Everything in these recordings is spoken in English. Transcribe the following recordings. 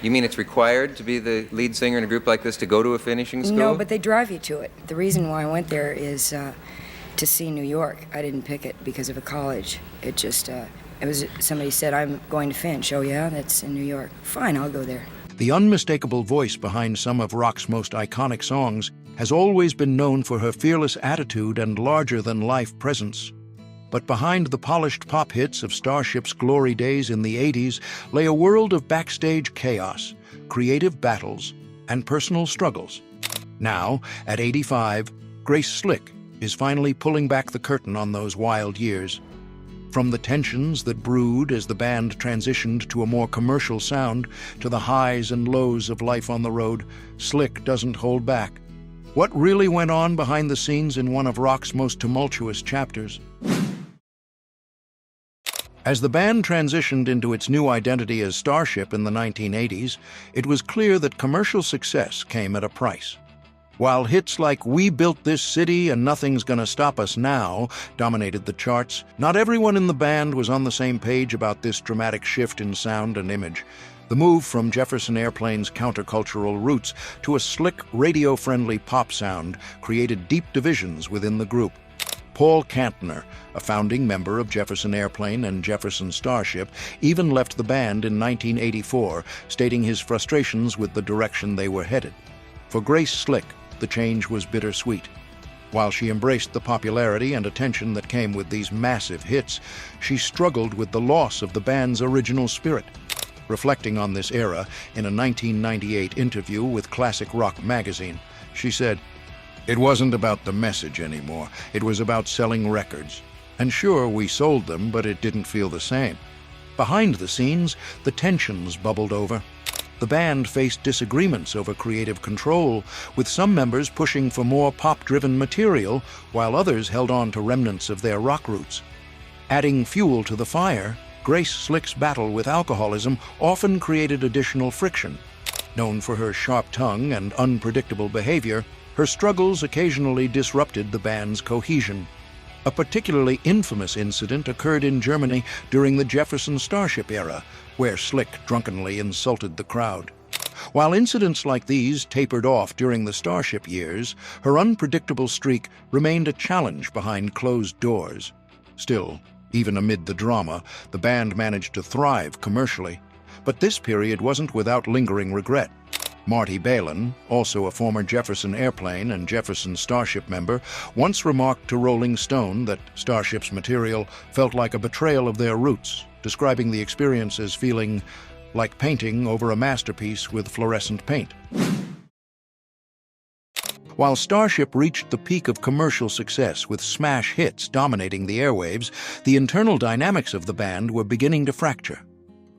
You mean it's required to be the lead singer in a group like this to go to a finishing school? No, but they drive you to it. The reason why I went there is to see New York. I didn't pick it because of a college. It just, it was, somebody said, I'm going to Finch. Oh yeah, that's in New York. Fine, I'll go there. The unmistakable voice behind some of rock's most iconic songs has always been known for her fearless attitude and larger-than-life presence. But behind the polished pop hits of Starship's glory days in the 80s lay a world of backstage chaos, creative battles, and personal struggles. Now, at 85, Grace Slick is finally pulling back the curtain on those wild years. From the tensions that brewed as the band transitioned to a more commercial sound to the highs and lows of life on the road, Slick doesn't hold back. What really went on behind the scenes in one of rock's most tumultuous chapters? As the band transitioned into its new identity as Starship in the 1980s, it was clear that commercial success came at a price. While hits like "We Built This City" and "Nothing's Gonna Stop Us Now" dominated the charts, not everyone in the band was on the same page about this dramatic shift in sound and image. The move from Jefferson Airplane's countercultural roots to a slick, radio-friendly pop sound created deep divisions within the group. Paul Kantner, a founding member of Jefferson Airplane and Jefferson Starship, even left the band in 1984, stating his frustrations with the direction they were headed. For Grace Slick, the change was bittersweet. While she embraced the popularity and attention that came with these massive hits, she struggled with the loss of the band's original spirit. Reflecting on this era in a 1998 interview with Classic Rock magazine, she said, "It wasn't about the message anymore. It was about selling records. And sure, we sold them, but it didn't feel the same." Behind the scenes, the tensions bubbled over. The band faced disagreements over creative control, with some members pushing for more pop-driven material, while others held on to remnants of their rock roots. Adding fuel to the fire, Grace Slick's battle with alcoholism often created additional friction. Known for her sharp tongue and unpredictable behavior, her struggles occasionally disrupted the band's cohesion. A particularly infamous incident occurred in Germany during the Jefferson Starship era, where Slick drunkenly insulted the crowd. While incidents like these tapered off during the Starship years, her unpredictable streak remained a challenge behind closed doors. Still, even amid the drama, the band managed to thrive commercially. But this period wasn't without lingering regret. Marty Balin, also a former Jefferson Airplane and Jefferson Starship member, once remarked to Rolling Stone that Starship's material felt like a betrayal of their roots, describing the experience as feeling like painting over a masterpiece with fluorescent paint. While Starship reached the peak of commercial success with smash hits dominating the airwaves, the internal dynamics of the band were beginning to fracture.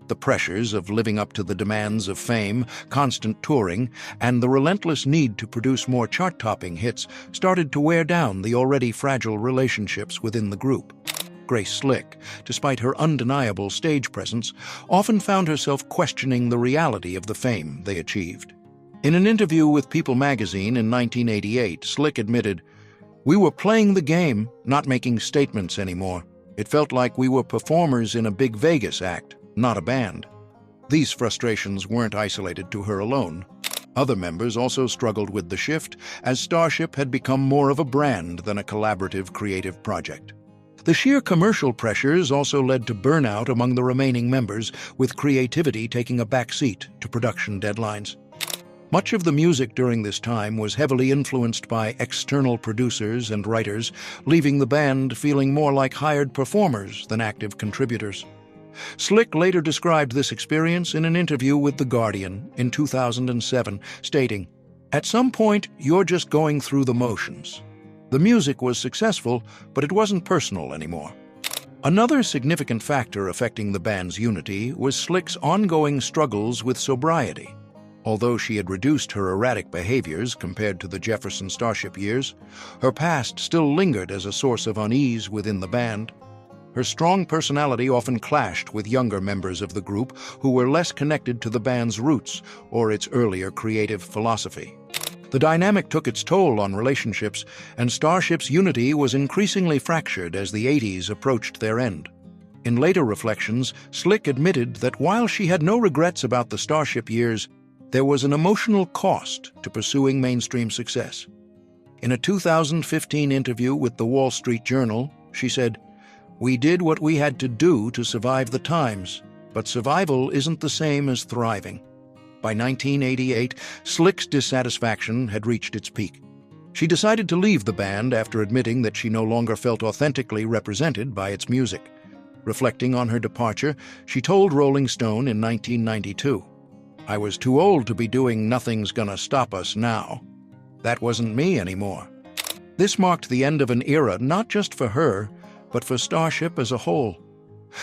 The pressures of living up to the demands of fame, constant touring, and the relentless need to produce more chart-topping hits started to wear down the already fragile relationships within the group. Grace Slick, despite her undeniable stage presence, often found herself questioning the reality of the fame they achieved. In an interview with People magazine in 1988, Slick admitted, "We were playing the game, not making statements anymore. It felt like we were performers in a big Vegas act, not a band." These frustrations weren't isolated to her alone. Other members also struggled with the shift, as Starship had become more of a brand than a collaborative creative project. The sheer commercial pressures also led to burnout among the remaining members, with creativity taking a backseat to production deadlines. Much of the music during this time was heavily influenced by external producers and writers, leaving the band feeling more like hired performers than active contributors. Slick later described this experience in an interview with The Guardian in 2007, stating, "At some point, you're just going through the motions. The music was successful, but it wasn't personal anymore." Another significant factor affecting the band's unity was Slick's ongoing struggles with sobriety. Although she had reduced her erratic behaviors compared to the Jefferson Starship years, her past still lingered as a source of unease within the band. Her strong personality often clashed with younger members of the group who were less connected to the band's roots or its earlier creative philosophy. The dynamic took its toll on relationships, and Starship's unity was increasingly fractured as the 80s approached their end. In later reflections, Slick admitted that while she had no regrets about the Starship years, there was an emotional cost to pursuing mainstream success. In a 2015 interview with the Wall Street Journal, she said, "We did what we had to do to survive the times, but survival isn't the same as thriving." By 1988, Slick's dissatisfaction had reached its peak. She decided to leave the band after admitting that she no longer felt authentically represented by its music. Reflecting on her departure, she told Rolling Stone in 1992, "I was too old to be doing Nothing's Gonna Stop Us now. That wasn't me anymore." This marked the end of an era not just for her, but for Starship as a whole.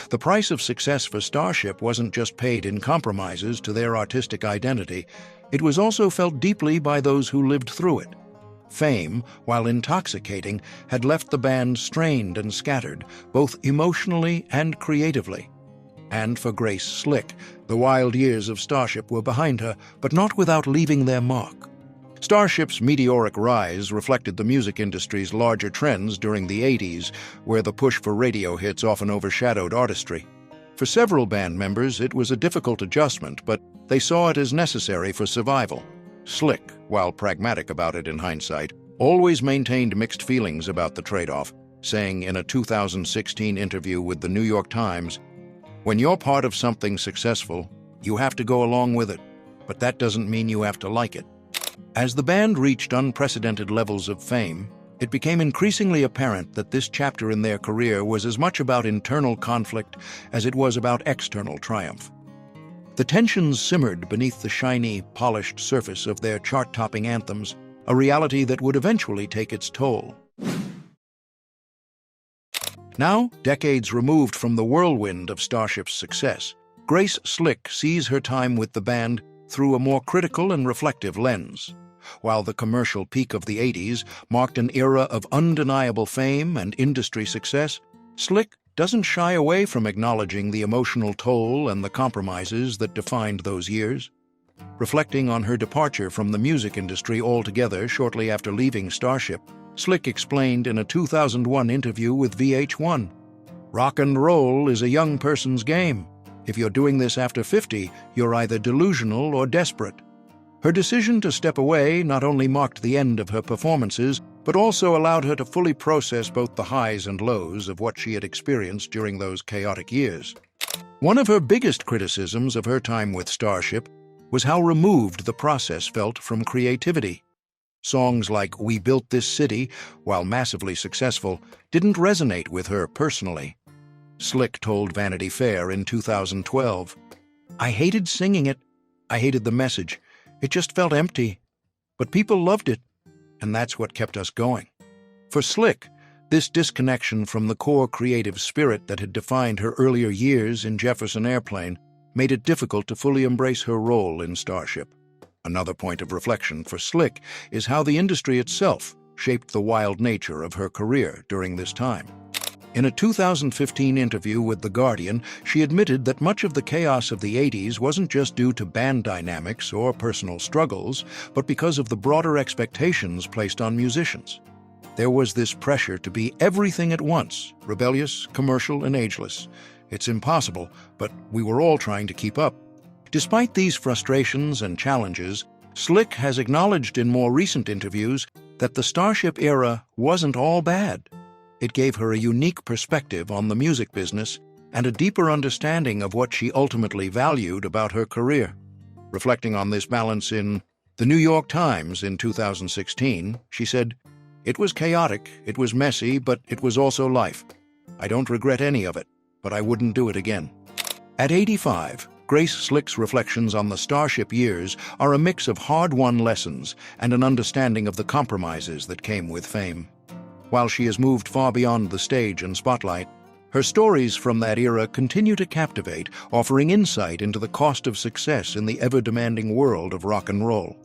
The price of success for Starship wasn't just paid in compromises to their artistic identity, it was also felt deeply by those who lived through it. Fame, while intoxicating, had left the band strained and scattered, both emotionally and creatively. And for Grace Slick, the wild years of Starship were behind her, but not without leaving their mark. Starship's meteoric rise reflected the music industry's larger trends during the 80s, where the push for radio hits often overshadowed artistry. For several band members, it was a difficult adjustment, but they saw it as necessary for survival. Slick, while pragmatic about it in hindsight, always maintained mixed feelings about the trade-off, saying in a 2016 interview with the New York Times, "When you're part of something successful, you have to go along with it, but that doesn't mean you have to like it." As the band reached unprecedented levels of fame, it became increasingly apparent that this chapter in their career was as much about internal conflict as it was about external triumph. The tensions simmered beneath the shiny, polished surface of their chart-topping anthems, a reality that would eventually take its toll. Now, decades removed from the whirlwind of Starship's success, Grace Slick sees her time with the band through a more critical and reflective lens. While the commercial peak of the 80s marked an era of undeniable fame and industry success, Slick doesn't shy away from acknowledging the emotional toll and the compromises that defined those years. Reflecting on her departure from the music industry altogether shortly after leaving Starship, Slick explained in a 2001 interview with VH1, "Rock and roll is a young person's game. If you're doing this after 50, you're either delusional or desperate." Her decision to step away not only marked the end of her performances, but also allowed her to fully process both the highs and lows of what she had experienced during those chaotic years. One of her biggest criticisms of her time with Starship was how removed the process felt from creativity. Songs like "We Built This City," while massively successful, didn't resonate with her personally. Slick told Vanity Fair in 2012, "I hated singing it. I hated the message. It just felt empty. But people loved it, and that's what kept us going." For Slick, this disconnection from the core creative spirit that had defined her earlier years in Jefferson Airplane made it difficult to fully embrace her role in Starship. Another point of reflection for Slick is how the industry itself shaped the wild nature of her career during this time. In a 2015 interview with The Guardian, she admitted that much of the chaos of the 80s wasn't just due to band dynamics or personal struggles, but because of the broader expectations placed on musicians. There was this pressure to be everything at once, rebellious, commercial, and ageless. It's impossible, but we were all trying to keep up. Despite these frustrations and challenges, Slick has acknowledged in more recent interviews that the Starship era wasn't all bad. It gave her a unique perspective on the music business and a deeper understanding of what she ultimately valued about her career. Reflecting on this balance in the New York Times in 2016, she said, "It was chaotic, it was messy, but it was also life. I don't regret any of it, but I wouldn't do it again." At 85, Grace Slick's reflections on the Starship years are a mix of hard-won lessons and an understanding of the compromises that came with fame. While she has moved far beyond the stage and spotlight, her stories from that era continue to captivate, offering insight into the cost of success in the ever-demanding world of rock and roll.